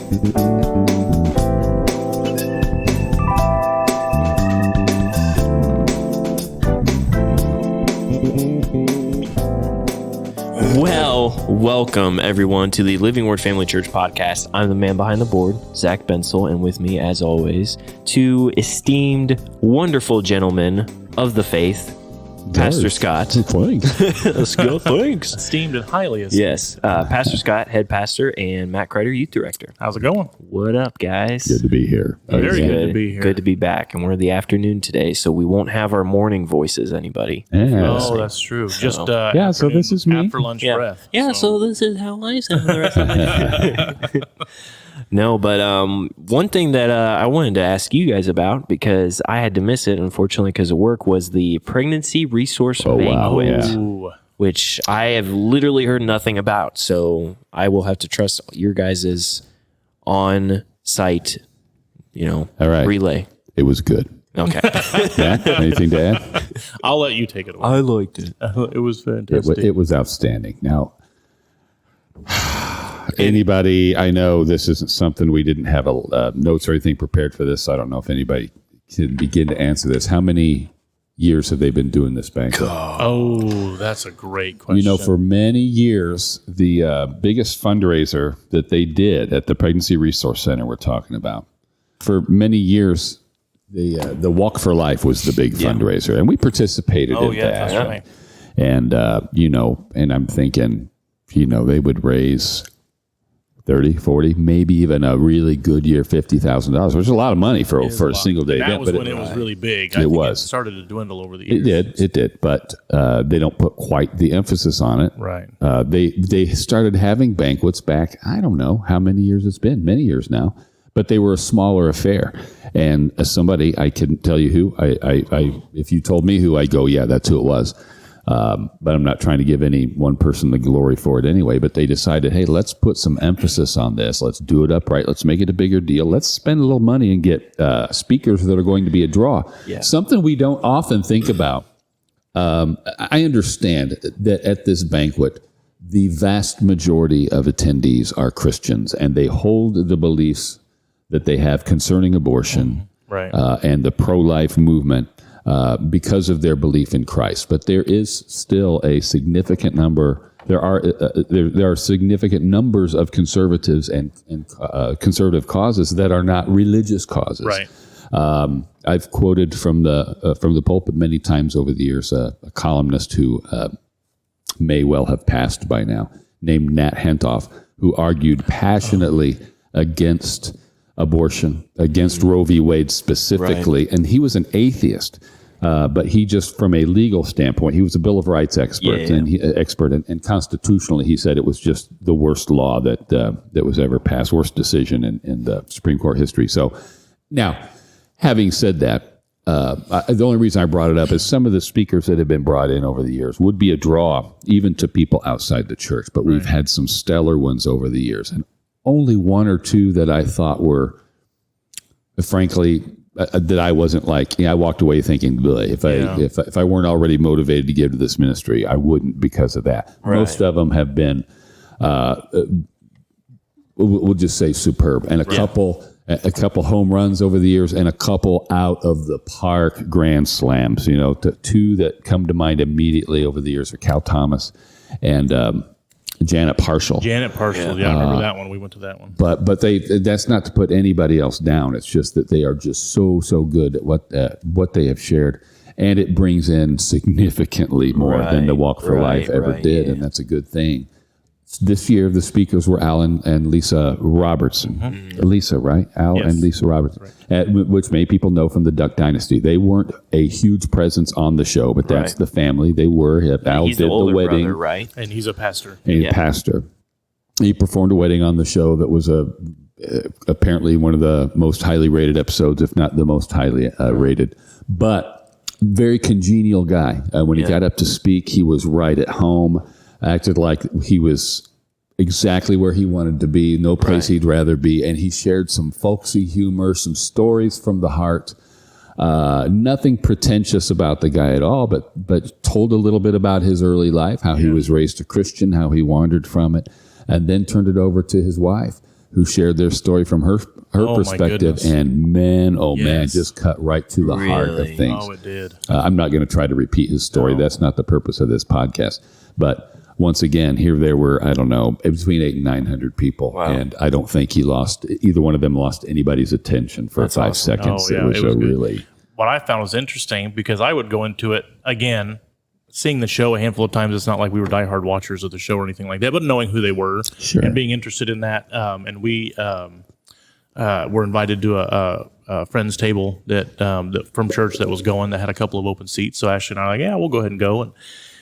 Well, welcome everyone to the Living Word Family Church podcast. I'm the man behind the board, Zach Bensel, and with me, as always, two esteemed, wonderful gentlemen of the faith, Pastor Scott. Thanks. Thanks. Esteemed and highly esteemed. Yes, Pastor Scott, head pastor, and Matt Kreider, youth director. How's it going? What up, guys? Good to be here. Very good to be here. Good to be back, and we're the afternoon today, so we won't have our morning voices, anybody. Oh, that's true. Just so this is me. After lunch breath. Yeah, so this is how I sound the rest of the day. No, but one thing that I wanted to ask you guys about, because I had to miss it, unfortunately, because of work, was the Pregnancy Resource Banquet, Ooh. which I have literally heard nothing about. So I will have to trust your guys' on-site, All right. relay. It was good. Okay. Yeah? Anything to add? I'll let you take it away. I liked it. It was fantastic. It was outstanding. Now, anybody, I know this isn't something we didn't have notes or anything prepared for this. So I don't know if anybody can begin to answer this. How many years have they been doing this banquet? Oh, that's a great question. For many years, the biggest fundraiser that they did at the Pregnancy Resource Center we're talking about, for many years, the Walk for Life was the big fundraiser, and we participated in that. That's right. And, and I'm thinking, they would raise 30, 40, maybe even a really good year, $50,000, which is a lot of money for a single day event. That was when it was really big. I It think was. It started to dwindle over the years. It did, but they don't put quite the emphasis on it. Right. They started having banquets back, I don't know how many years it's been, many years now, but they were a smaller affair. And as somebody, I can tell you who, if you told me who, I go, yeah, that's who it was. But I'm not trying to give any one person the glory for it anyway. But they decided, hey, let's put some emphasis on this. Let's do it upright. Let's make it a bigger deal. Let's spend a little money and get speakers that are going to be a draw. Yeah. Something we don't often think about. I understand that at this banquet, the vast majority of attendees are Christians, and they hold the beliefs that they have concerning abortion Right. and the pro-life movement. Because of their belief in Christ, but there is still a significant number. There are significant numbers of conservatives and conservative causes that are not religious causes. Right. I've quoted from the pulpit many times over the years a columnist who may well have passed by now, named Nat Hentoff, who argued passionately against abortion, against Roe v. Wade specifically, and he was an atheist. But he just, from a legal standpoint, he was a Bill of Rights expert, and constitutionally, he said it was just the worst law that was ever passed, worst decision in the Supreme Court history. So, now, having said that, the only reason I brought it up is some of the speakers that have been brought in over the years would be a draw even to people outside the church, but we've had some stellar ones over the years, and only one or two that I thought were, frankly, that I wasn't like, I walked away thinking, if I weren't already motivated to give to this ministry, I wouldn't because of that. Right. Most of them have been, we'll just say superb, and a couple home runs over the years, and a couple out of the park grand slams. Two that come to mind immediately over the years are Cal Thomas and Janet Parshall. I remember that one. We went to that one. But that's not to put anybody else down. It's just that they are just so good at what they have shared, and it brings in significantly more than the Walk for Life ever did, and that's a good thing. This year, the speakers were Alan and Lisa Robertson. Mm-hmm. Lisa, right? And Lisa Robertson, which many people know from the Duck Dynasty. They weren't a huge presence on the show, but that's the family. They were. Al he's did the older wedding. brother, right? And he's a pastor. Pastor. He performed a wedding on the show that was apparently one of the most highly rated episodes, if not the most highly rated. But very congenial guy. When he got up to speak, he was right at home. Acted like he was exactly where he wanted to be, no place he'd rather be. And he shared some folksy humor, some stories from the heart. Nothing pretentious about the guy at all, but told a little bit about his early life, how he was raised a Christian, how he wandered from it, and then turned it over to his wife. who shared their story from her Oh, my perspective, goodness. and man, Yes. just cut right to the heart of Really? things. Oh, it did. I'm not going to try to repeat his story. That's not the purpose of this podcast. But once again, here there were, I don't know, between 800 and 900 people. Wow. And I don't think either one of them lost anybody's attention for 5 seconds. Oh, yeah, it was good. really, What I found was interesting because I would go into it again, seeing the show a handful of times. It's not like we were diehard watchers of the show or anything like that, but knowing who they were Sure. and being interested in that. And we were invited to a friend's table that from church that was going that had a couple of open seats. So Ashley and I were like, yeah, we'll go ahead and go. And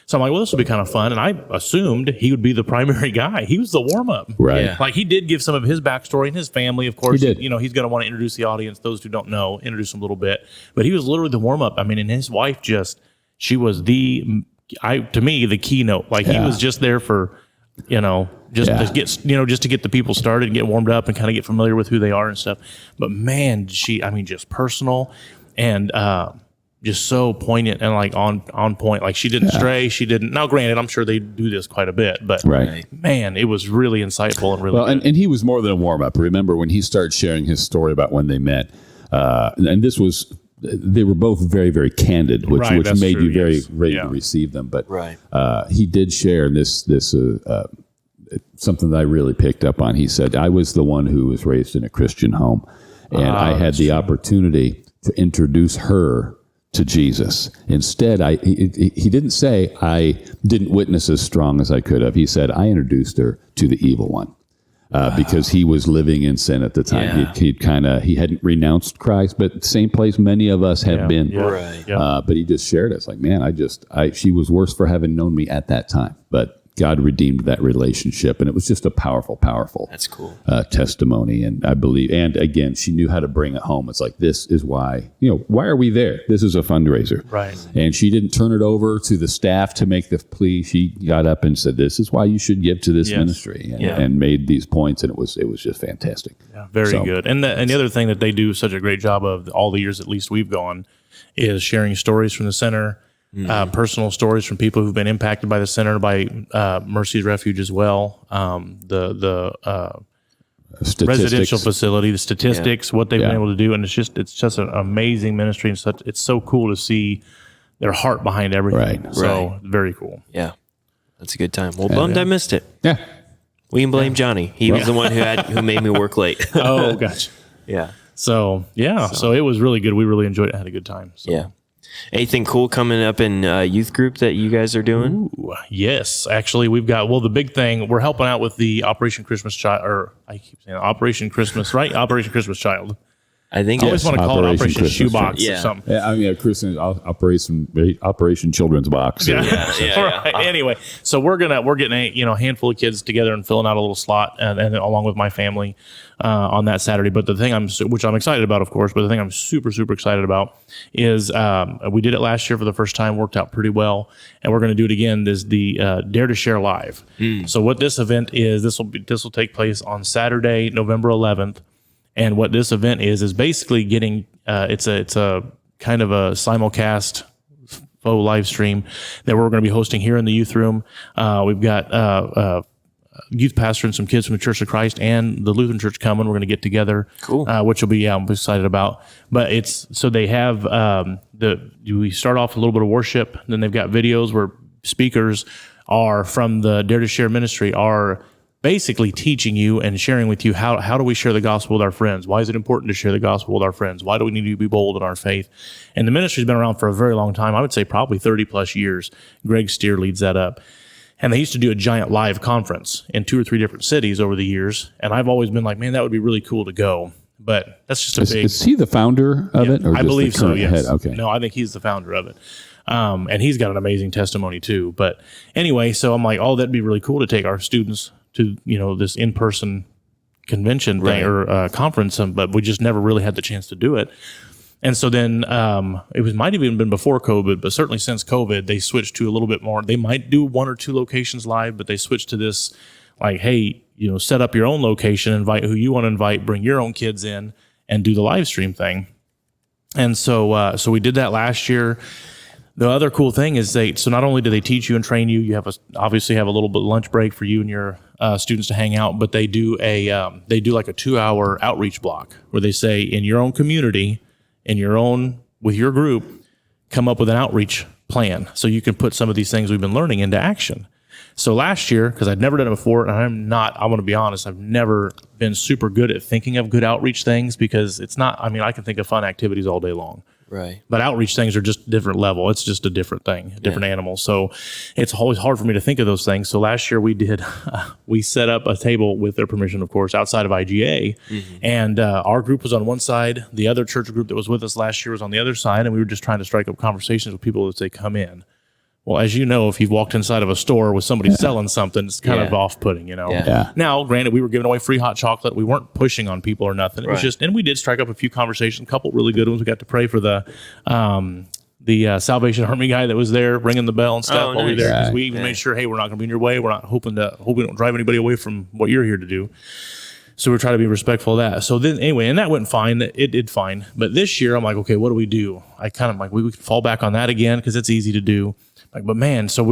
so I'm like, well, this will be kind of fun. And I assumed he would be the primary guy. He was the warm up. right. Yeah. Like he did give some of his backstory and his family, of course. He did. You know, he's going to want to introduce the audience. Those who don't know, introduce them a little bit. But he was literally the warm up. I mean, and his wife she was to me, the keynote. Like he was just there for, just to get the people started and get warmed up and kind of get familiar with who they are and stuff. But man, just personal and just so poignant and like on point. Like she didn't stray. She didn't. Now, granted, I'm sure they do this quite a bit, but Right. man, it was really insightful and really Well, good. and he was more than a warm up. Remember when he started sharing his story about when they met, and this was, they were both very, very candid, which Right, that's made true, you very yes. ready Yeah. to receive them. But Right. he did share this something that I really picked up on. He said, I was the one who was raised in a Christian home, and I had the opportunity to introduce her to Jesus. Instead, he didn't say I didn't witness as strong as I could have. He said, I introduced her to the evil one. Because he was living in sin at the time. Yeah. He hadn't renounced Christ, but same place many of us have been. Yeah. Right. Yeah. But he just shared it. It's like, man, she was worse for having known me at that time. But God redeemed that relationship. And it was just a powerful That's cool. testimony. And I believe, and again, she knew how to bring it home. It's like, this is why, why are we there? This is a fundraiser. Right. And she didn't turn it over to the staff to make the plea. She got up and said, this is why you should give to this Yes. ministry, and, Yeah. and made these points. And it was just fantastic. Yeah, very So- good. And the other thing that they do such a great job of all the years at least we've gone is sharing stories from the center, personal stories from people who've been impacted by the center, by Mercy's Refuge as well. The Statistics. residential facility, the statistics, what they've Yeah. been able to do, and it's just an amazing ministry, and it's so cool to see their heart behind everything. Right. So very cool. Yeah. That's a good time. Well, bummed I missed it. Yeah. We can blame Johnny. He was the one who made me work late. Oh, gotcha. Yeah. So it was really good. We really enjoyed it. Had a good time. So. Yeah. Anything cool coming up in youth group that you guys are doing? Ooh, yes, actually, we've got, the big thing, we're helping out with the Operation Christmas Child, or I keep saying Operation Christmas, right? Operation Christmas Child. I think I always want to call it Operation Operation Christmas Shoebox Child. or Yeah. something. Yeah, I mean, Christian Operation Children's Box. Yeah. All right. Anyway, so we're getting a handful of kids together and filling out a little slot, and along with my family on that Saturday. But the thing which I'm excited about, of course, but the thing I'm super super excited about is we did it last year for the first time, worked out pretty well, and we're going to do it again. This the Dare to Share Live. So what this event is, this will take place on Saturday, November 11th. And what this event is basically getting it's a kind of a simulcast faux live stream that we're going to be hosting here in the youth room. We've got youth pastor and some kids from the Church of Christ and the Lutheran Church coming. We're going to get together, Cool. Which will be I'm excited about. But they have we start off with a little bit of worship, then they've got videos where speakers are from the Dare to Share ministry are basically teaching you and sharing with you how do we share the gospel with our friends? Why is it important to share the gospel with our friends? Why do we need to be bold in our faith? And the ministry's been around for a very long time. I would say probably 30 plus years. Greg Steer leads that up. And they used to do a giant live conference in 2 or 3 different cities over the years. And I've always been like, man, that would be really cool to go. But that's just a big... Is he the founder of it? Or I just believe the so, current yes. head? Okay. No, I think he's the founder of it. And he's got an amazing testimony too. But anyway, so I'm like, that'd be really cool to take our students to, this in-person convention thing or conference, but we just never really had the chance to do it. And so then might have even been before COVID, but certainly since COVID, they switched to a little bit more. They might do 1 or 2 locations live, but they switched to this like, hey, set up your own location, invite who you want to invite, bring your own kids in and do the live stream thing. And so we did that last year. The other cool thing is so not only do they teach you and train you, you obviously have a little bit lunch break for you and your students to hang out, but they do like a 2-hour outreach block where they say, in your own community, with your group, come up with an outreach plan so you can put some of these things we've been learning into action. So last year, because I'd never done it before, and I'm going to be honest, I've never been super good at thinking of good outreach things, because it's not, I can think of fun activities all day long. Right. But outreach things are just a different level. It's just a different thing, a different animal. So it's always hard for me to think of those things. So last year we set up a table, with their permission, of course, outside of IGA. And our group was on one side. The other church group that was with us last year was on the other side. And we were just trying to strike up conversations with people as they come in. Well, as you know, if you've walked inside of a store with somebody selling something, it's kind of off-putting, Yeah. Now, granted, we were giving away free hot chocolate. We weren't pushing on people or nothing. It was just, and we did strike up a few conversations, a couple really good ones. We got to pray for the Salvation Army guy that was there ringing the bell and stuff while we were there. Because we even made sure, hey, we're not going to be in your way. We're not hope we don't drive anybody away from what you're here to do. So we're trying to be respectful of that. So then anyway, and that went fine. It did fine. But this year, I'm like, okay, what do we do? I kind of like, we could fall back on that again because it's easy to do. Like, but man, so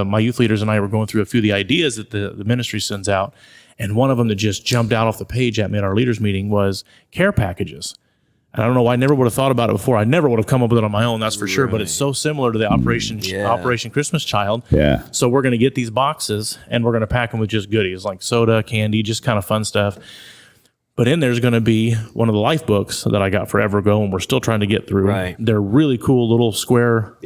my youth leaders and I were going through a few of the ideas that the ministry sends out. And one of them that just jumped out off the page at me at our leaders meeting was care packages. And I don't know why I never would have thought about it before. I never would have come up with it on my own, that's for sure. But it's so similar to the Operation Christmas Child. Yeah. So we're going to get these boxes and we're going to pack them with just goodies like soda, candy, just kind of fun stuff. But in there's going to be one of the life books that I got forever ago, and we're still trying to get through. Right. They're really cool little square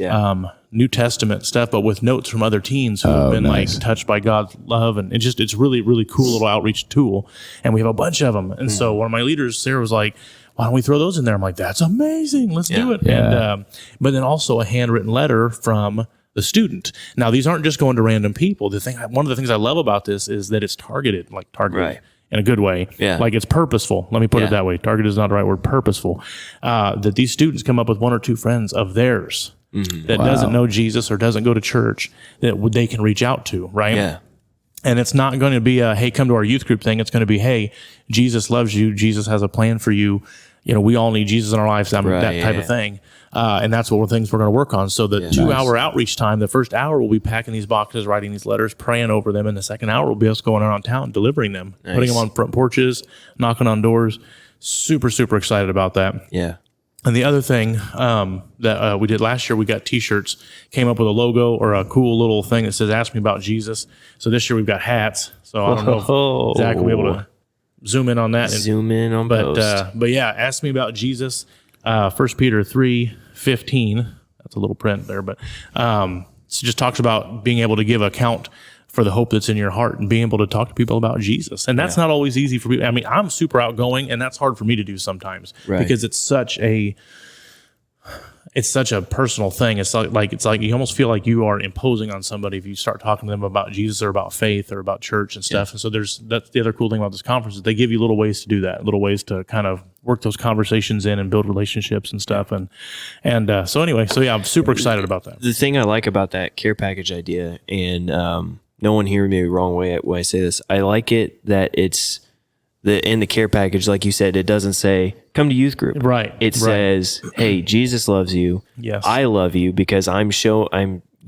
New Testament stuff, but with notes from other teens who have been like touched by God's love, and it's really, really cool little outreach tool. And we have a bunch of them. And so one of my leaders, Sarah, was like, "Why don't we throw those in there?" I'm like, "That's amazing. Let's do it." Yeah. And but then also a handwritten letter from the student. Now these aren't just going to random people. One of the things I love about this is that it's targeted. Right. In a good way. Yeah. Like it's purposeful. Let me put it that way. Target is not the right word. Purposeful. That these students come up with one or two friends of theirs that doesn't know Jesus or doesn't go to church that they can reach out to, right? Yeah. And it's not going to be a, hey, come to our youth group thing. It's going to be, hey, Jesus loves you. Jesus has a plan for you. We all need Jesus in our lives. That type of thing. And that's what things we're going to work on. So the 2-hour outreach time, the first hour we'll be packing these boxes, writing these letters, praying over them. And the second hour will be us going around town, delivering them, putting them on front porches, knocking on doors. Super, super excited about that. Yeah. And the other thing that we did last year, we got T-shirts, came up with a logo or a cool little thing that says, "Ask me about Jesus." So this year we've got hats. So I don't know if Zach will be able to zoom in on that. Zoom in on post. But yeah, "Ask me about Jesus." 1 Peter 3:15. That's a little print there, but it just talks about being able to give account for the hope that's in your heart and being able to talk to people about Jesus. And that's not always easy for people. I'm super outgoing, and that's hard for me to do sometimes because it's such a personal thing. It's like you almost feel like you are imposing on somebody if you start talking to them about Jesus or about faith or about church and stuff. And so that's the other cool thing about this conference is they give you little ways to do that, little ways to kind of work those conversations in and build relationships and stuff. And so anyway, I'm super excited about that. The thing I like about that care package idea, and no one hear me the wrong way when I say this, I like it that it's in the care package, like you said, it doesn't say come to youth group. Right. It says, hey, Jesus loves you. Yes. I love you because I'm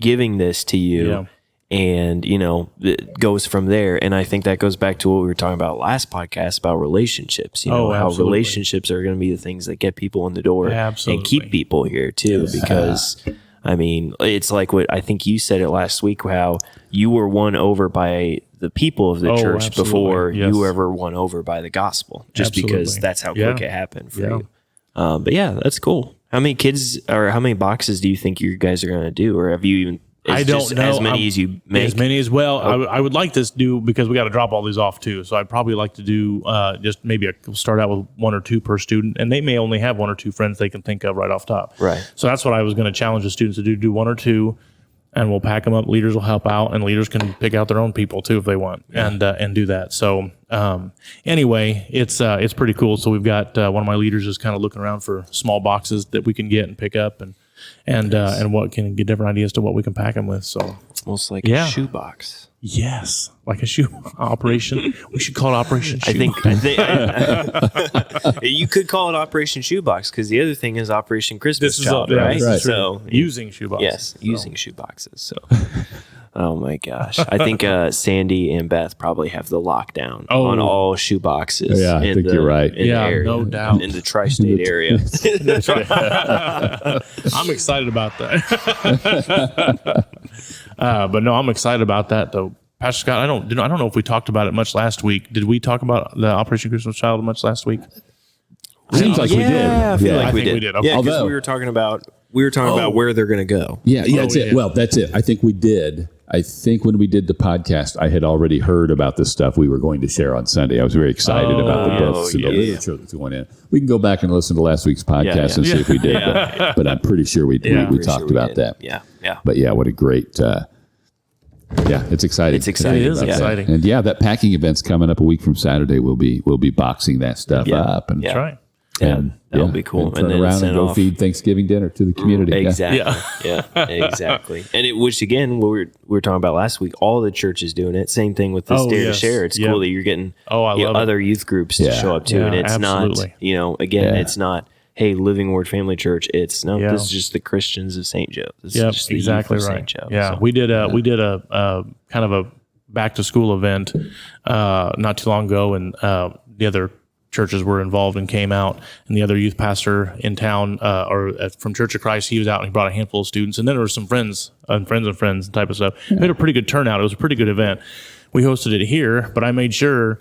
giving this to you. Yeah. And, it goes from there. And I think that goes back to what we were talking about last podcast about relationships, how relationships are going to be the things that get people in the door and keep people here too. Yes. Because it's like what I think you said it last week, how you were won over by the people of the church before you were ever won over by the gospel, just because that's how quick it happened for you. But yeah, that's cool. How many kids or how many boxes do you think you guys are going to do? Or have you even, I don't know. As many as you make? As many as well. I would like to do, because we got to drop all these off too. So I'd probably like to do just maybe start out with 1 or 2 per student, and they may only have 1 or 2 friends they can think of right off top. Right. So that's what I was going to challenge the students to do. Do 1 or 2, and we'll pack them up. Leaders will help out, and leaders can pick out their own people too if they want, and do that. So anyway, it's pretty cool. So we've got one of my leaders is kind of looking around for small boxes that we can get and pick up, and what can get different ideas to what we can pack them with. So almost like a shoebox. Yes, like a shoe operation. We should call it Operation Shoe. I think you could call it Operation Shoebox, because the other thing is Operation Christmas Child, right? So using shoeboxes. Yes, using shoeboxes. So Oh my gosh! I think Sandy and Beth probably have the lockdown Oh. on all shoe boxes. Yeah, I think you're right. In Yeah, the area, no doubt. in the tri-state area. That's right. I'm excited about that. But no, I'm excited about that though. Pastor Scott, I don't know if we talked about it much last week. Did we talk about the Operation Christmas Child much last week? Seems like we did. I feel like I we think did. we did. Okay. Yeah, because Although- we were talking about where they're going to go. Yeah, that's it. yeah. Well, that's it. I think we did. I think when we did the podcast, I had already heard about this stuff we were going to share on Sunday. I was very excited about the books and the literature that's going in. We can go back and listen to last week's podcast and see if we did. But I'm pretty sure we talked about that. Yeah. But yeah, what a great. It's exciting. It's exciting. It is about that. exciting. And that packing event's coming up a week from Saturday. We'll be boxing that stuff up and That's right. and that'll be cool. And turn And then around send and go off- feed Thanksgiving dinner to the community. Exactly. Yeah. Yeah, exactly. And which again, what we were talking about last week, all the churches doing it. Same thing with this Oh, Dare yes. to Share. It's Yeah. cool that you're getting I love it. other youth groups to Yeah. show up to, Yeah, and it's absolutely. not, it's not. Hey, Living Word Family Church. It's no. Yeah. This is just the Christians of St. Joe. This Yep, is just the exactly youth of right. St. Joe. Yeah, So, we did a kind of a back to school event not too long ago, and the other churches were involved and came out, and the other youth pastor in town from Church of Christ, he was out and he brought a handful of students, and then there were some friends type of stuff. We had a pretty good turnout. It was a pretty good event. We hosted it here, but I made sure.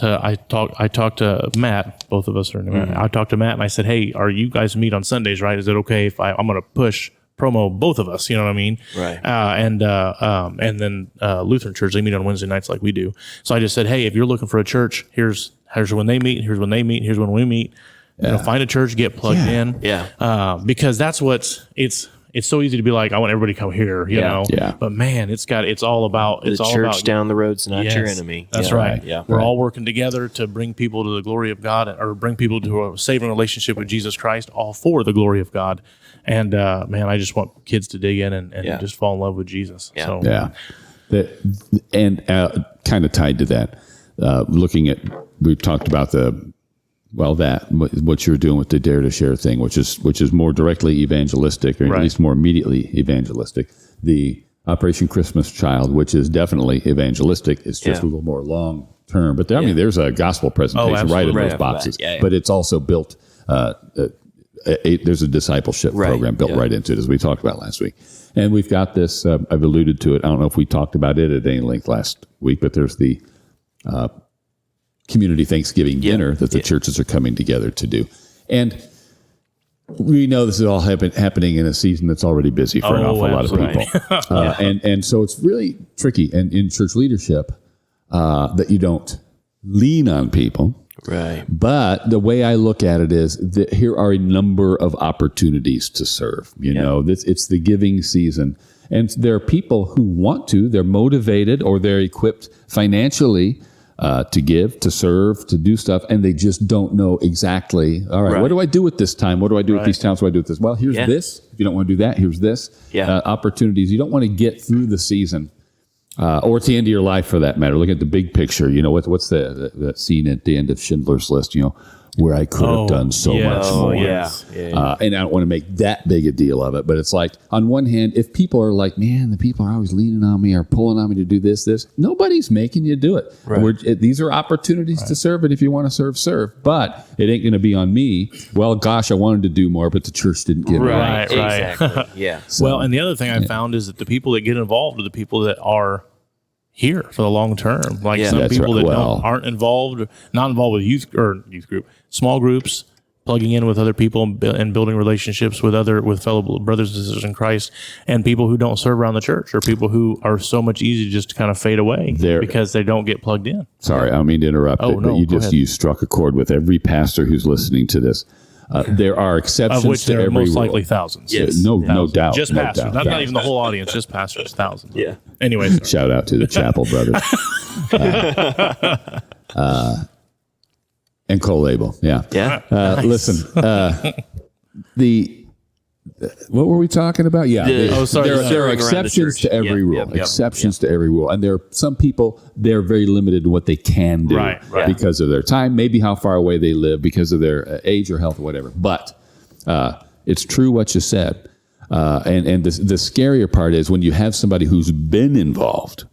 I talked to Matt. Both of us are. I talked to Matt and I said, "Hey, are you guys meet on Sundays, right? Is it okay if I'm going to push promo both of us? You know what I mean? Right. And then Lutheran Church, they meet on Wednesday nights like we do. So I just said, hey, if you're looking for a church, here's when they meet. Here's when they meet. Here's when we meet. Find a church, get plugged in. Yeah. Because that's it's so easy to be like, I want everybody to come here, you know? Yeah. But man, it's all about, The church down the road's not your Yes, enemy. That's Yeah. right. Yeah. We're all working together to bring people to the glory of God, or bring people to a saving relationship with Jesus Christ, all for the glory of God. And man, I just want kids to dig in and just fall in love with Jesus. Yeah. So Yeah. And kind of tied to that, we've talked about what you're doing with the Dare to Share thing, which is more directly evangelistic, or Right. at least more immediately evangelistic. The Operation Christmas Child, which is definitely evangelistic, is just a little more long term. But I mean, there's a gospel presentation right in absolutely. Right those after boxes. that. Yeah. But it's also built. There's a discipleship program built right into it, as we talked about last week. And we've got this. I've alluded to it. I don't know if we talked about it at any length last week, but there's the community Thanksgiving dinner that the churches are coming together to do. And we know this is all happening in a season that's already busy for an awful lot of absolutely. people. And so it's really tricky. And in church leadership, that you don't lean on people. Right. But the way I look at it is that here are a number of opportunities to serve. You know, it's the giving season. And there are people who want to, they're motivated, or they're equipped financially to give, to serve, to do stuff, and they just don't know exactly, all right, what do I do with this time? What do I do with these towns? What do I do with this? Well, here's this. If you don't want to do that, here's this. Opportunities. You don't want to get through the season, or at the end of your life for that matter. Look at the big picture. You know, what's that scene at the end of Schindler's List, you know, where I could have done so much more. And I don't want to make that big a deal of it, but it's like, on one hand, if people are like, man, the people are always leaning on me or pulling on me to do this, nobody's making you do it. These are opportunities to serve, and if you want to serve. But it ain't going to be on me. Well, gosh, I wanted to do more, but the church didn't give me. Right. Exactly. Yeah. So, Well, and the other thing I found is that the people that get involved are the people that are here for the long term. Like some That's people right. that Well- aren't involved, not involved with youth group, small groups, plugging in with other people and building relationships with fellow brothers and sisters in Christ, and people who don't serve around the church, or people who are so much easier just to kind of fade away because they don't get plugged in. Sorry, I don't mean to interrupt, Oh, but no, go ahead. you struck a chord with every pastor who's listening to this. There are exceptions Of which to there are every most rule. likely thousands. Yes. No Thousands. doubt. Just no pastors, doubt. not even the whole audience, just pastors, thousands. Yeah. Anyway, sorry. Shout out to the Chapel brothers. And Cole Abel. Yeah. Yeah. Listen, what were we talking about? Yeah. There are serving around the exceptions church. to every rule. Yep. Exceptions to every rule. And there are some people, they're very limited in what they can do Right. because of their time, maybe how far away they live, because of their age or health or whatever. But it's true what you said. And the scarier part is when you have somebody who's been involved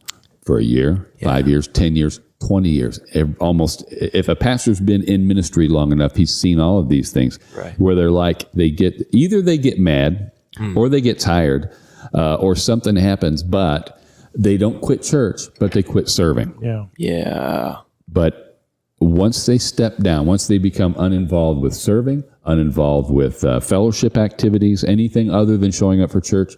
for a year, 5 years, 10 years, 20 years, almost. If a pastor's been in ministry long enough, he's seen all of these things where they're like, they get mad or they get tired or something happens, but they don't quit church, but they quit serving. Yeah. But once they step down, once they become uninvolved with serving, uninvolved with fellowship activities, anything other than showing up for church,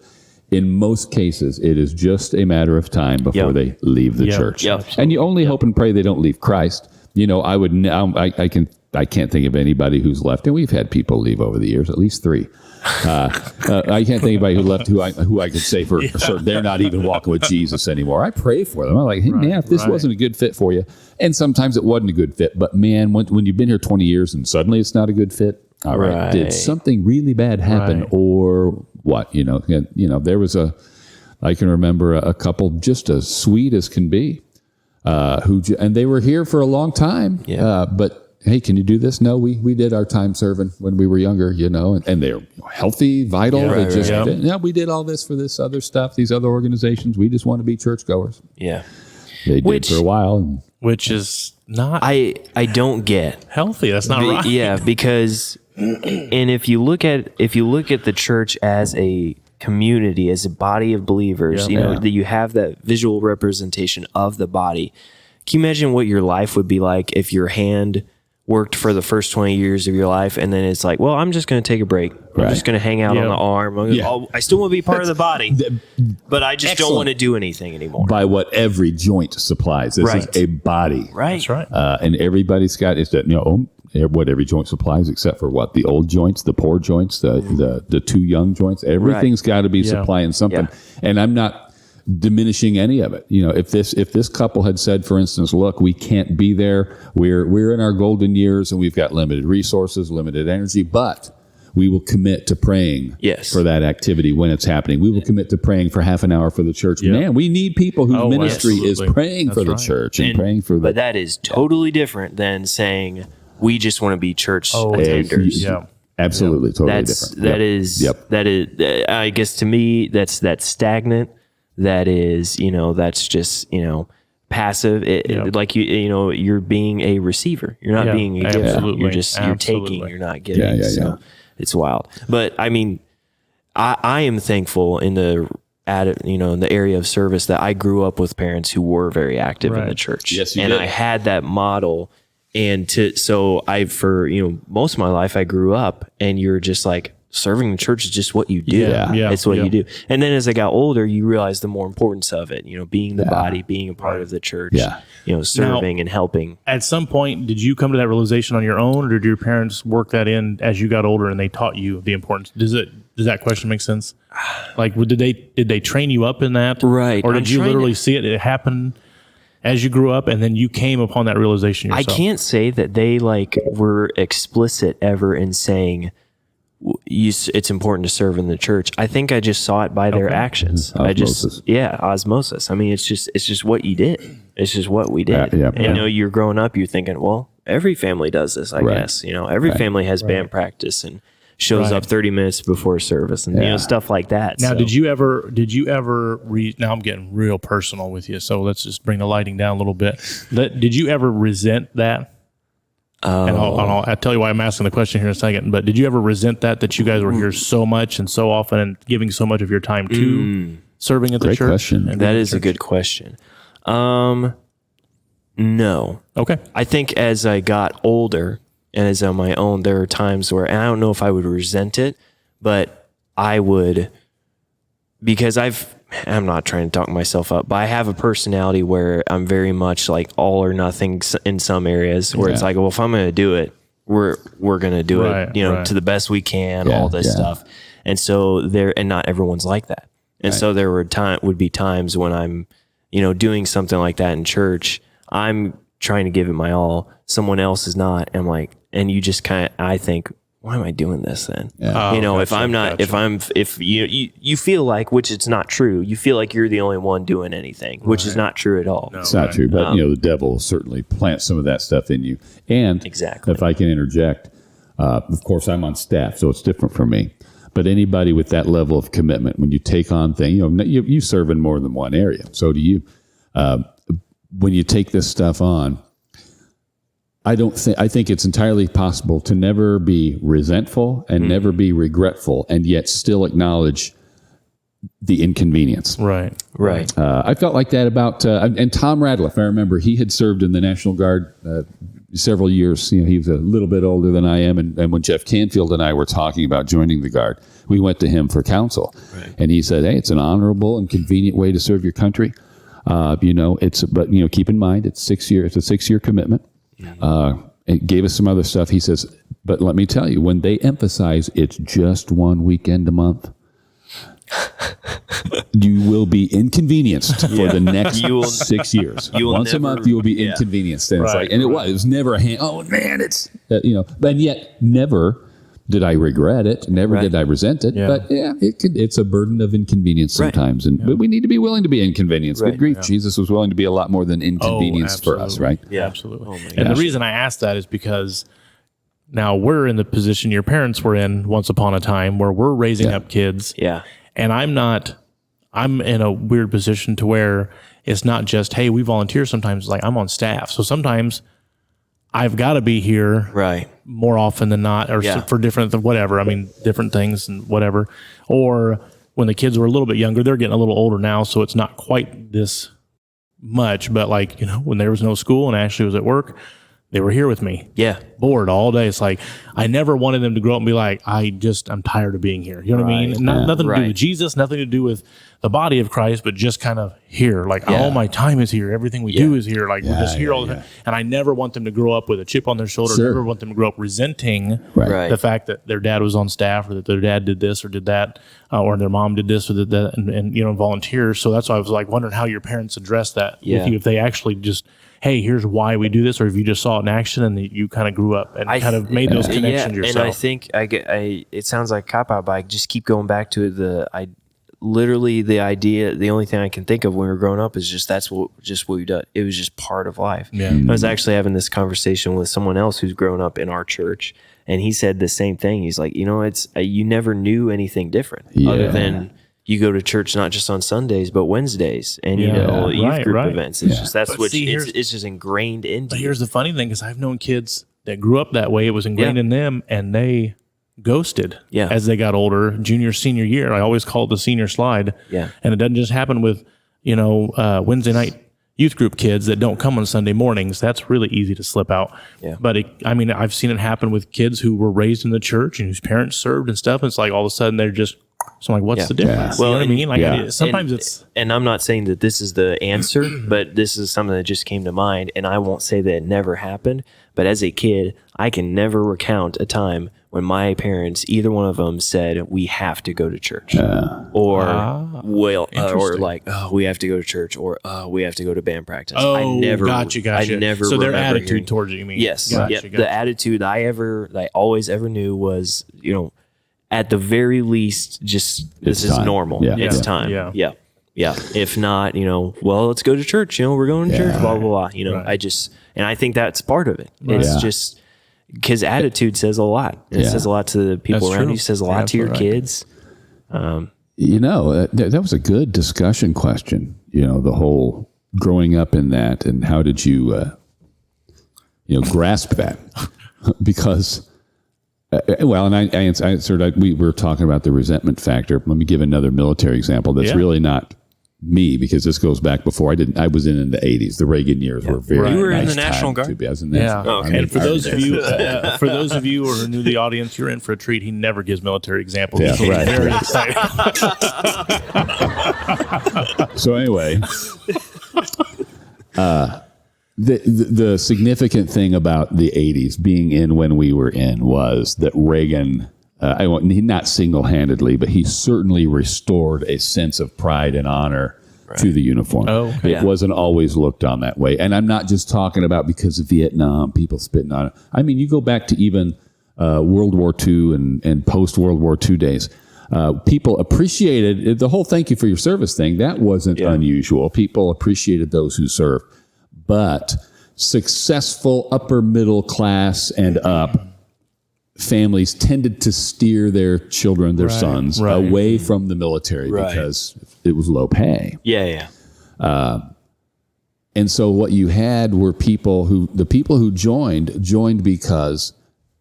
in most cases, it is just a matter of time before they leave the church. And you only hope and pray they don't leave Christ. You know, I can't think of anybody who's left, and we've had people leave over the years, at least 3. I can't think of anybody who left who I could say for certain they're not even walking with Jesus anymore. I pray for them. I'm like, hey, man, if this wasn't a good fit for you, and sometimes it wasn't a good fit, but man, when you've been here 20 years and suddenly it's not a good fit, all right, did something really bad happen or what? You know, there was I can remember a couple just as sweet as can be, and they were here for a long time, but hey, can you do this? No, we did our time serving when we were younger, you know, and they're healthy, vital. We did all this for this other stuff, these other organizations. We just want to be churchgoers. Yeah. They did for a while. Which is not... I don't get. Healthy. That's not right. Yeah, because... And if you look at the church as a community, as a body of believers, that you have that visual representation of the body. Can you imagine what your life would be like if your hand worked for the first 20 years of your life, and then it's like, well, I'm just going to take a break. I'm just going to hang out on the arm. I still want to be part of the body, but I just don't want to do anything anymore. By what every joint supplies. This is a body. Right. That's right. And everybody's got what every joint supplies, except for what the old joints, the poor joints, the too young joints. Everything's got to be supplying something. And I'm not diminishing any of it. You know, if this couple had said, for instance, look, we can't be there. We're in our golden years and we've got limited resources, limited energy, but we will commit to praying for that activity when it's happening. We will commit to praying for half an hour for the church. Man, we need people whose ministry is praying for the church and praying for But that is totally different than saying we just want to be church attenders. Absolutely, totally different. That is, I guess to me, that's stagnant. That is, that's just, passive. Like you're being a receiver. You're not being a giver. You're taking. You're not giving. So it's wild. But I mean, I am thankful in the area of service that I grew up with parents who were very active in the church. Yes, and I had that model. And for most of my life, I grew up, and you're just like, serving the church is just what you do. It's what you do. And then as I got older, you realize the more importance of it, being the body, being a part of the church, serving and helping. At some point, did you come to that realization on your own, or did your parents work that in as you got older and they taught you the importance? Does that question make sense? Like, did they train you up in that? Right. Or did you literally see it happen as you grew up, and then you came upon that realization yourself? I can't say that they were explicit ever in saying, it's important to serve in the church. I think I just saw it by their actions. Osmosis. Osmosis. I mean, it's just what you did. It's just what we did. You're growing up, you're thinking, well, every family does this, I guess. Every family has band practice and shows up 30 minutes before service and stuff like that. Now, did you ever now I'm getting real personal with you, so let's just bring the lighting down a little bit. Did you ever resent that? And I'll tell you why I'm asking the question here in a second. But did you ever resent that you guys were here so much and so often and giving so much of your time to serving at the church? Great question. That is a good question. No. Okay. I think as I got older and as on my own, there are times where, and I don't know if I would resent it, but I would, because I'm not trying to talk myself up, but I have a personality where I'm very much like all or nothing in some areas where it's like, well, if I'm going to do it, we're going to do it, to the best we can, all this stuff. And so and not everyone's like that. And so there would be times when I'm, doing something like that in church, I'm trying to give it my all. Someone else is not. And I'm like, and you just I think, why am I doing this then? If you feel like, which it's not true, you feel like you're the only one doing anything, which is not true at all. No, it's not true, but the devil certainly plants some of that stuff in you. And exactly, if I can interject, of course I'm on staff, so it's different for me. But anybody with that level of commitment, when you take on things, you serve in more than one area. So do you. When you take this stuff on, I think it's entirely possible to never be resentful and never be regretful, and yet still acknowledge the inconvenience. Right. I felt like that about, and Tom Radliff, I remember he had served in the National Guard several years. He was a little bit older than I am. And when Jeff Canfield and I were talking about joining the Guard, we went to him for counsel. Right. And he said, hey, it's an honorable and convenient way to serve your country. But keep in mind, it's a 6-year commitment. It gave us some other stuff. He says, but let me tell you, when they emphasize it's just one weekend a month, you will be inconvenienced for the next 6 years. Once a month, you will be inconvenienced. And it was never a hand. Oh man, it's and yet never did I regret it. Never did I resent it. Yeah. But it's a burden of inconvenience sometimes, but we need to be willing to be inconvenienced. Good grief, Jesus was willing to be a lot more than inconvenience for us, right? Yeah, absolutely. And the reason I asked that is because now we're in the position your parents were in once upon a time, where we're raising up kids. Yeah. And I'm in a weird position to where it's not just, hey, we volunteer sometimes. Like, I'm on staff. So sometimes I've got to be here more often than not, or for different things and whatever. Or when the kids were a little bit younger, they're getting a little older now, so it's not quite this much. But when there was no school and Ashley was at work, they were here with me. Yeah. Bored all day. It's like, I never wanted them to grow up and be like, I'm tired of being here. You know what I mean? Nothing to do with Jesus, nothing to do with the body of Christ, but just kind of here. Like, all my time is here. Everything we do is here. Like, we're just here all the time. And I never want them to grow up with a chip on their shoulder. Sure. Never want them to grow up resenting the fact that their dad was on staff, or that their dad did this or did that, or their mom did this or did that, and volunteer. So that's why I was like wondering how your parents addressed that with you, if they actually just, hey, here's why we do this, or if you just saw it in action and you kind of grew up and kind of made those connections yourself. And I think it sounds like cop-out, but I just keep going back to the idea, the only thing I can think of when we were growing up is just what we did. It was just part of life. Yeah. I was actually having this conversation with someone else who's grown up in our church, and he said the same thing. He's like, it's you never knew anything different other than you go to church not just on Sundays but Wednesdays and youth group events. It's just it's just ingrained into. But here's the funny thing: is I've known kids that grew up that way. It was ingrained in them, and they ghosted as they got older. Junior, senior year, I always call it the senior slide. Yeah, and it doesn't just happen with Wednesday night youth group kids that don't come on Sunday mornings. That's really easy to slip out. Yeah, but I've seen it happen with kids who were raised in the church and whose parents served and stuff. And it's like all of a sudden they're just. So I'm like, what's the difference? Well, you know what I mean? Like sometimes it's... And I'm not saying that this is the answer, but this is something that just came to mind. And I won't say that it never happened, but as a kid, I can never recount a time when my parents, either one of them, said, we have to go to church. Or like, we have to go to church, or we have to go to band practice. I never So their attitude towards it, you mean? Yes. Gotcha. The attitude I always ever knew was, at the very least, just this is normal. Yeah. It's time. Yeah. If not, let's go to church. We're going to church. Blah blah blah. I think that's part of it. It's just because attitude says a lot. It says a lot to the people around you. It says a lot to your kids. That was a good discussion question. The whole growing up in that, and how did you, grasp that? Because. And I answered, we were talking about the resentment factor. Let me give another military example that's really not me, because this goes back before I was in the 80s. The Reagan years were very You were nice in the National Guard? I was in the National Guard. Okay. And for those of you who are new to the audience, you're in for a treat. He never gives military examples. Yeah, right. Very exciting. So anyway, the significant thing about the 80s being in when we were in was that Reagan, not single-handedly, but he certainly restored a sense of pride and honor to the uniform. It wasn't always looked on that way. And I'm not just talking about because of Vietnam, people spitting on it. I mean, you go back to even World War II and post-World War II days. People appreciated the whole thank you for your service thing. That wasn't unusual. People appreciated those who served. But successful upper middle class and up families tended to steer their children, their sons, away from the military because it was low pay. Yeah. And so what you had were the people who joined because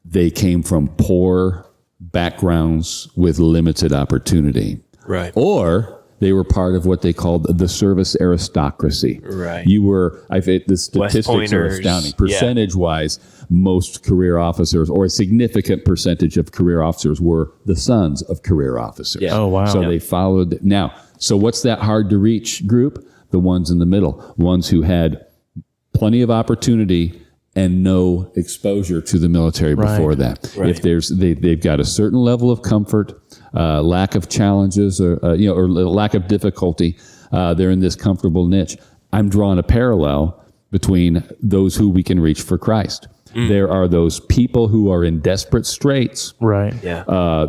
they came from poor backgrounds with limited opportunity. Right. Or they were part of what they called the service aristocracy. Right. The statistics are astounding. Percentage-wise, most career officers, or a significant percentage of career officers, were the sons of career officers. Yeah. Oh, wow. So they followed. Now, so what's that hard to reach group? The ones in the middle, ones who had plenty of opportunity and no exposure to the military before that. Right. If they've got a certain level of comfort, lack of challenges, or lack of difficulty, they're in this comfortable niche. I'm drawing a parallel between those who we can reach for Christ. There are those people who are in desperate straits, Right. Yeah.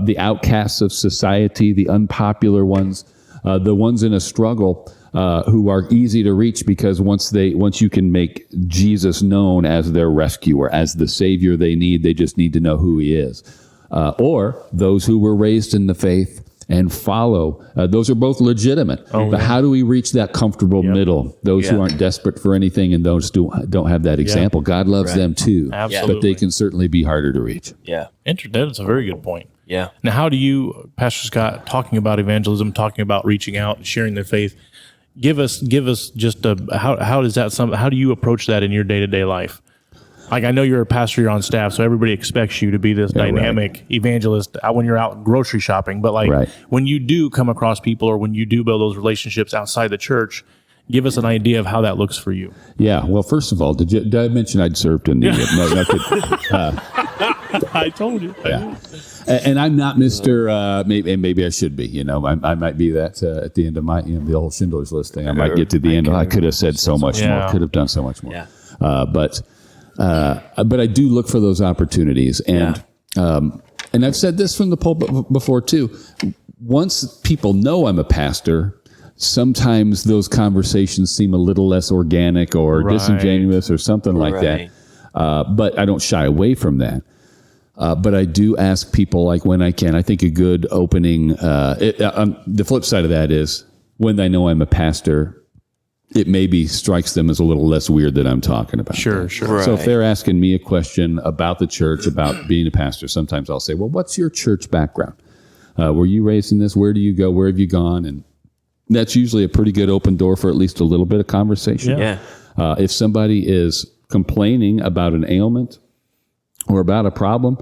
the outcasts of society, the unpopular ones, the ones in a struggle. Who are easy to reach because once you can make Jesus known as their rescuer, as the Savior they need, they just need to know who He is. Or those who were raised in the faith and follow. Those are both legitimate. But how do we reach that comfortable middle? Those who aren't desperate for anything and those who don't have that example. God loves them too. Absolutely. But they can certainly be harder to reach. Yeah. That's a very good point. Yeah. Now, how do you, Pastor Scott, talking about evangelism, talking about reaching out and sharing their faith, give us just how do you approach that in your day-to-day life? Like, I know you're a pastor, you're on staff, so everybody expects you to be this dynamic evangelist when you're out grocery shopping. But when you do come across people, or when you do build those relationships outside the church, give us an idea of how that looks for you. Yeah. Well, first of all, did I mention I'd served in the? I told you. Yeah. And I'm not Mr. Maybe I should be. I might be that at the end of my the whole Schindler's List thing. I might get to the end. I could have said so much more. Could have done so much more. Yeah. But I do look for those opportunities, and I've said this from the pulpit before too. Once people know I'm a pastor, sometimes those conversations seem a little less organic or disingenuous or something like that. But I don't shy away from that. But I do ask people, like, when I can. I think a good opening, the flip side of that is when they know I'm a pastor, it maybe strikes them as a little less weird that I'm talking about. Sure. Right. So if they're asking me a question about the church, about being a pastor, sometimes I'll say, well, what's your church background? Were you raised in this? Where do you go? Where have you gone? And that's usually a pretty good open door for at least a little bit of conversation. Yeah. If somebody is complaining about an ailment or about a problem,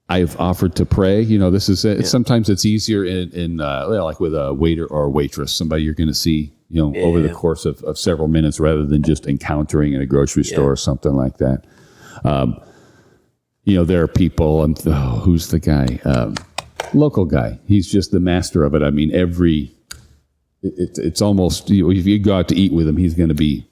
I've offered to pray. This is sometimes it's easier in like with a waiter or a waitress, somebody you're going to see over the course of several minutes, rather than just encountering in a grocery store or something like that. There are people. Who's the guy? Local guy. He's just the master of it. I mean, it's almost, if you go out to eat with him, he's going to be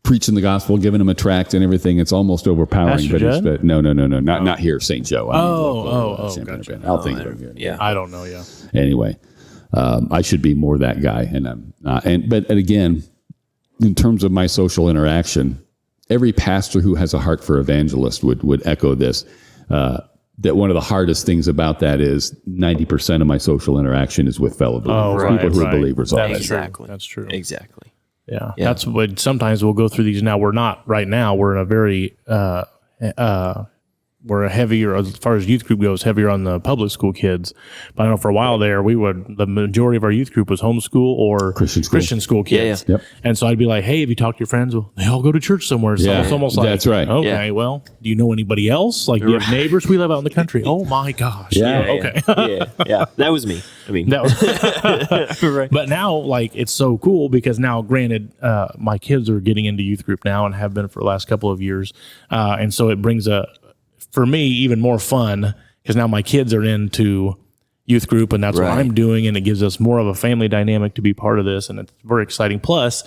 preaching the gospel, giving them a tract and everything. It's almost overpowering. Pastor Judd? But no, not here, St. Joe. Gotcha. I'll think of him. Yeah. I don't know. Yeah. Anyway, I should be more that guy, and I'm not. But again, in terms of my social interaction, every pastor who has a heart for evangelist would echo this. That one of the hardest things about that is 90% of my social interaction is with fellow believers, people who are believers already. Exactly. That's true. Exactly. Yeah. That's what sometimes we'll go through these. Now we're not right now. We're in a very we're a heavier, as far as youth group goes, heavier on the public school kids. But I know for a while there, the majority of our youth group was homeschool or Christian school kids. Yeah. Yep. And so I'd be like, hey, have you talked to your friends? Well, they all go to church somewhere. So it's almost like, that's right. Okay, well, do you know anybody else? Like, do you have neighbors? We live out in the country. Oh my gosh. Okay. Yeah. That was me. I mean, That was right. But now, like, it's so cool because now, granted, my kids are getting into youth group now and have been for the last couple of years. And so it brings for me, even more fun because now my kids are into youth group and that's what I'm doing. And it gives us more of a family dynamic to be part of this. And it's very exciting. Plus,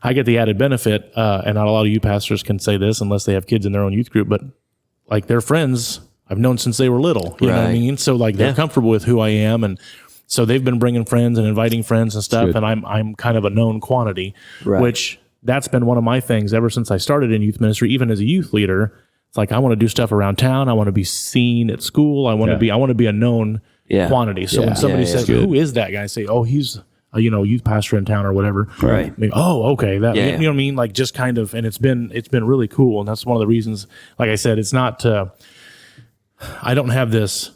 I get the added benefit, and not a lot of you pastors can say this unless they have kids in their own youth group, but like their friends I've known since they were little. You know what I mean? So like they're comfortable with who I am. And so they've been bringing friends and inviting friends and stuff. And I'm kind of a known quantity, which that's been one of my things ever since I started in youth ministry, even as a youth leader. It's like, I want to do stuff around town. I want to be seen at school. I want to be a known quantity. So when somebody says, who is that guy? I say, oh, he's a, youth pastor in town or whatever. Right. I mean, oh, okay. That, you know what I mean? Like, just kind of, and it's been really cool. And that's one of the reasons, like I said, it's not, I don't have this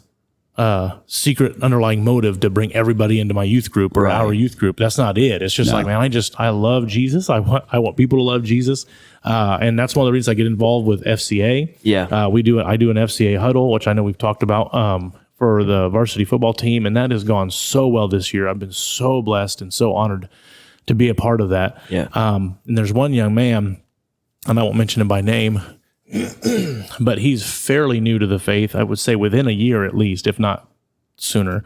secret underlying motive to bring everybody into my youth group or our youth group. That's not it. It's just like, man, I love Jesus. I want people to love Jesus. And that's one of the reasons I get involved with FCA. Yeah. I do an FCA huddle, which I know we've talked about, for the varsity football team. And that has gone so well this year. I've been so blessed and so honored to be a part of that. Yeah. And there's one young man, and I won't mention him by name, but he's fairly new to the faith. I would say within a year at least, if not sooner.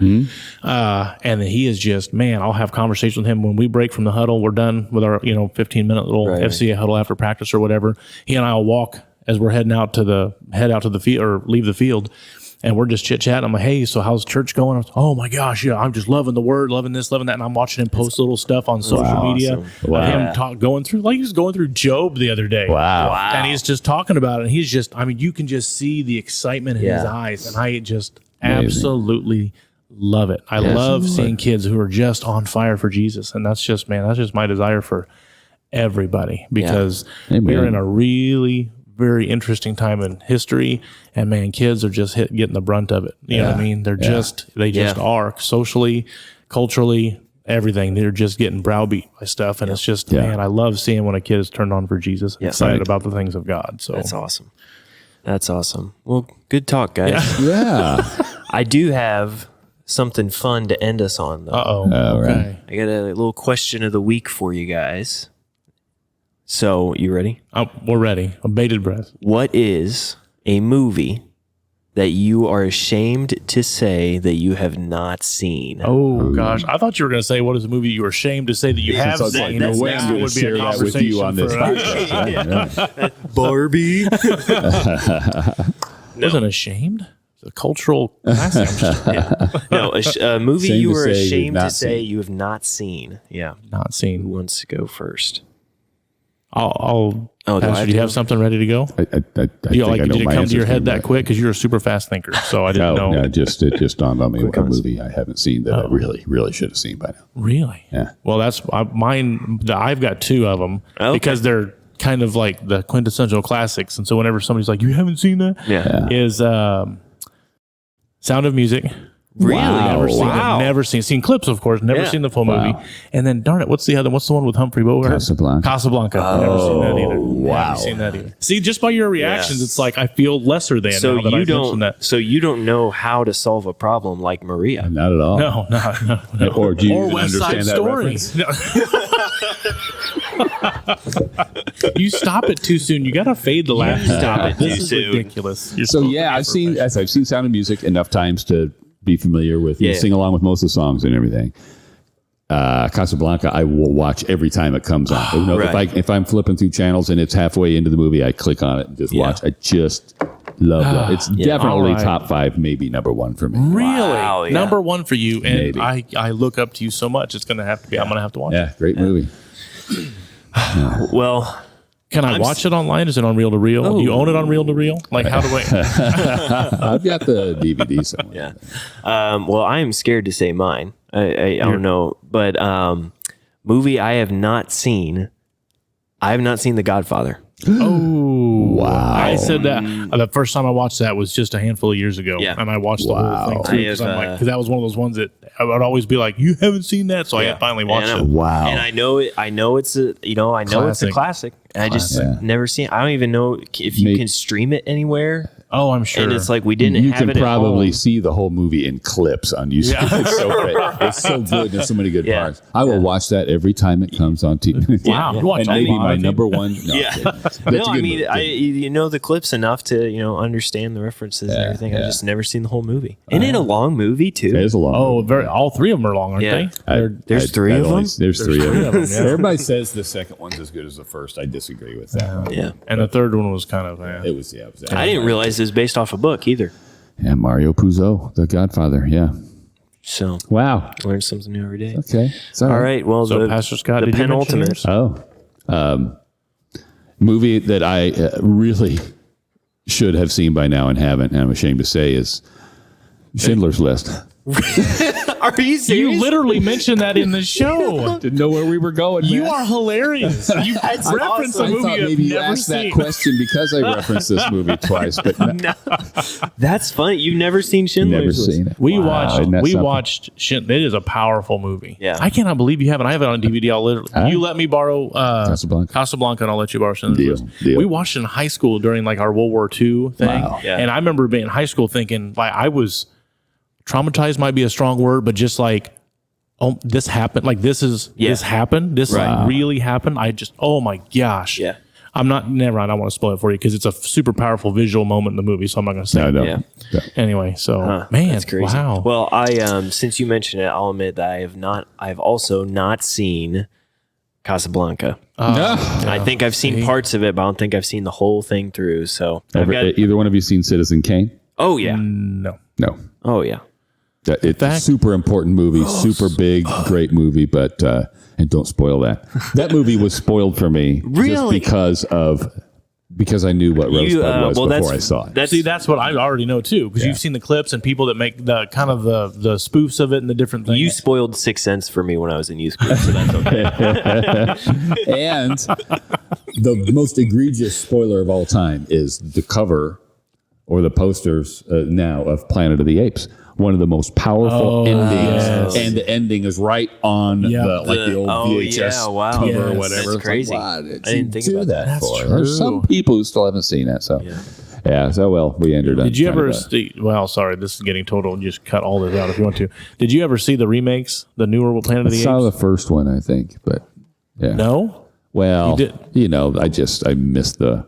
And he is just, man, I'll have conversations with him when we break from the huddle. We're done with our 15-minute little FCA huddle after practice or whatever. He and I will walk as we're heading out to the field or leave the field. And we're just chit chatting. I'm like, hey, so how's church going? Oh my gosh, yeah, I'm just loving the word, loving this, loving that. And I'm watching him post little stuff on social media. Wow. Him going through, like he was going through Job the other day. Wow. And he's just talking about it. And he's just, I mean, you can just see the excitement in his eyes. And I just absolutely love it. I love seeing kids who are just on fire for Jesus. And that's just, man, that's just my desire for everybody, because we're in a really very interesting time in history, and man, kids are just getting the brunt of it. You know what I mean? They're they just are socially, culturally, everything. They're just getting browbeat by stuff. And it's just, man, I love seeing when a kid is turned on for Jesus, excited about the things of God. So that's awesome. That's awesome. Well, good talk, guys. Yeah. I do have something fun to end us on, though. Okay. I got a little question of the week for you guys. So, you ready? We're ready. A bated breath. What is a movie that you are ashamed to say that you have not seen? Oh, gosh. I thought you were going to say, what is a movie you are ashamed to say that you have seen? No way I'm going to share that with you on this podcast. Barbie. Wasn't ashamed? It's a cultural classic. No, a movie Ashamed you to were say you've ashamed not to say seen. you have not seen. Yeah. Not Who seen. wants to go first? I'll do I Pastor, have do you to? have something ready to go? I Did it come to your head that quick? Because you're a super fast thinker, so I didn't know. No, it just dawned on me a movie I haven't seen that I really should have seen by now. Really? Yeah. Well, that's mine. I've got two of them because they're kind of like the quintessential classics. And so whenever somebody's like, "You haven't seen that?" Is Sound of Music. Really? Never seen it. Never seen clips, of course. Never seen the full movie. And then, darn it, what's the one with Humphrey Bogart? Casablanca. Never seen that either. Wow. Never seen that either. See, just by your reactions, it's like I feel lesser than So now that you I've mentioned that. So you don't know how to solve a problem like Maria. Not at all. No. Or do you Or even West Side understand that Story. No. You stop it too soon. You got to fade the laugh. stop it This too is soon. ridiculous. So yeah, I've seen Sound of Music enough times to be familiar with, sing along with most of the songs and everything. Casablanca, I will watch every time it comes on. If I'm flipping through channels and it's halfway into the movie, I click on it and just watch. I just love it. It's definitely top 5, maybe number 1 for me. Really? Wow, yeah. Number 1 for you. And Maybe. I look up to you so much. It's going to have to be, I'm going to have to watch it. Yeah, great movie. Well, Can I watch it online? Is it on reel to reel? Do you own it on reel to reel? Like, how do I? I've got the DVD somewhere. well, I am scared to say mine. I don't know, but movie I have not seen. I have not seen The Godfather. Oh, wow! I said that the first time I watched that was just a handful of years ago, and I watched the whole thing too because that was one of those ones that I would always be like, "You haven't seen that," so I finally watched it. Wow! And I know it. I know it's a. It's a classic. And I just never seen. I don't even know if you can stream it anywhere. Oh, I'm sure. And it's like we didn't. You have can it probably at home. see the whole movie in clips on YouTube. It's so great. It's so good. There's so many good parts. I will watch that every time it comes on TV. Wow, you watch and a maybe lot my of number 1. No, I mean, you know the clips enough to understand the references and everything. I just never seen the whole movie. Isn't it a long movie too? It is a long. All 3 of them are long, aren't they? There's 3 of them. There's 3 of them. yeah. Everybody says the second one's as good as the first. I disagree with that. one. Yeah, And the third one was kind of. It was. Yeah, it was I didn't realize it was based off a book either. Yeah, Mario Puzo, The Godfather. Yeah. So Wow. learn something new every day. Okay. All right. Well, So, Pastor Scott, the did you mention penultimate. yours? Movie that I really should have seen by now and haven't, and I'm ashamed to say, is Schindler's List. Are you serious? You literally mentioned that in the show. Didn't know where we were going. You are hilarious. You referenced a I movie thought you've maybe you never asked that seen. question because I referenced this movie twice, but No. That's funny. You've never seen Schindler's never List? seen it. We Wow, watched. isn't that We something? watched. It is a powerful movie. Yeah. I cannot believe you haven't. I have it on DVD. I'll literally. Huh? You let me borrow Casablanca. and I'll let you borrow Schindler's Deal, List. deal. We watched it in high school during like our World War II thing, Wow. Yeah. and I remember being in high school thinking like I was traumatized. Might be a strong word, but just like. Oh, this happened. Like this happened. This really happened. Oh my gosh. Yeah. I'm not, never mind. I don't want to spoil it for you because it's a super powerful visual moment in the movie. So I'm not going to say it. No. Yeah. Anyway. So man, That's crazy. wow. Well, since you mentioned it, I'll admit that I've also not seen Casablanca. I think I've seen parts of it, but I don't think I've seen the whole thing through. So Either one of you seen Citizen Kane? oh yeah. No. No. Oh yeah. It's a super important movie, super big, great movie, but and don't spoil that. That movie was spoiled for me Really? just because I knew what Rosebud was before I saw it. That's what I already know too, because you've seen the clips and people that make the kind of the spoofs of it and the different things. You spoiled Sixth Sense for me when I was in youth group, so that's okay. And the most egregious spoiler of all time is the cover or the posters now of Planet of the Apes. One of the most powerful endings, and the ending is right on the old VHS cover or whatever. That's crazy. Like, why I didn't think about that. That's for? true. There's some people who still haven't seen it, so we ended up. Did you ever see? Well, sorry, this is getting total. Just cut all this out if you want to. Did you ever see the remakes, the newer Planet of the I Apes? saw the first one, I think, but yeah. No. Well, You did- I missed the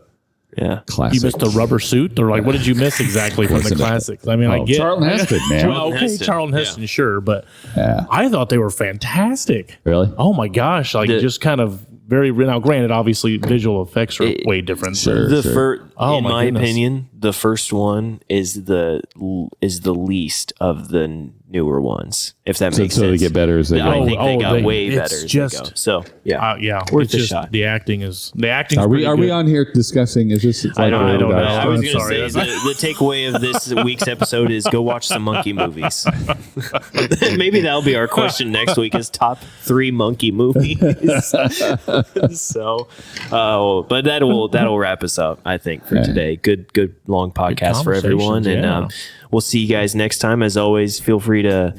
classic. You missed the rubber suit, or like what did you miss exactly from the Listen, classics? I mean, I get Charlton Heston, man. Well, okay, Heston, Charlton Heston, sure, but Yeah. I thought they were fantastic. Really? Oh my gosh! Like just kind of very now. Granted, obviously, visual effects are way different. Sure. The first, Oh, in my my goodness. opinion, the first one is the least of the newer ones. If that makes So they sense. get better as they go. I think they got way it's better as just- they go. So yeah, Yeah, worth it's a just shot. the acting is the acting. Are we on here discussing? Is this? I don't know. I was I'm going to sorry. say the takeaway of this week's episode is go watch some monkey movies. Maybe that'll be our question next week: is top 3 monkey movies. So, but that'll wrap us up. I think for today. Good long podcast for everyone, conversations, and we'll see you guys next time. As always, feel free to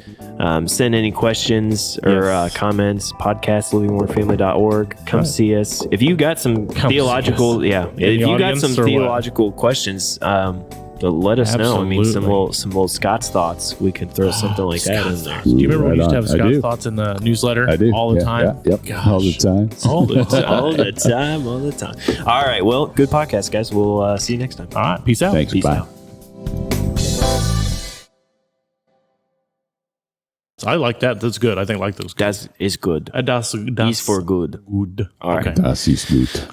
send any questions or comments. Podcast livingwordfamily.org. Come see us if you got some theological. Yeah, if you got some theological questions. Let us know. I mean, some little Scott's thoughts. We could throw something like that in there. Do you remember we used to have I Scott's do. thoughts in the newsletter? I do. all the time. Yeah, yep. All the time. All the time. all the time. All right. Well, good podcast, guys. We'll see you next time. All right. Peace out. Thanks. Peace Bye. out. I like that. That's good. I think like those. That is good. Das He's for good. Good. All right. Okay. Das ist gut.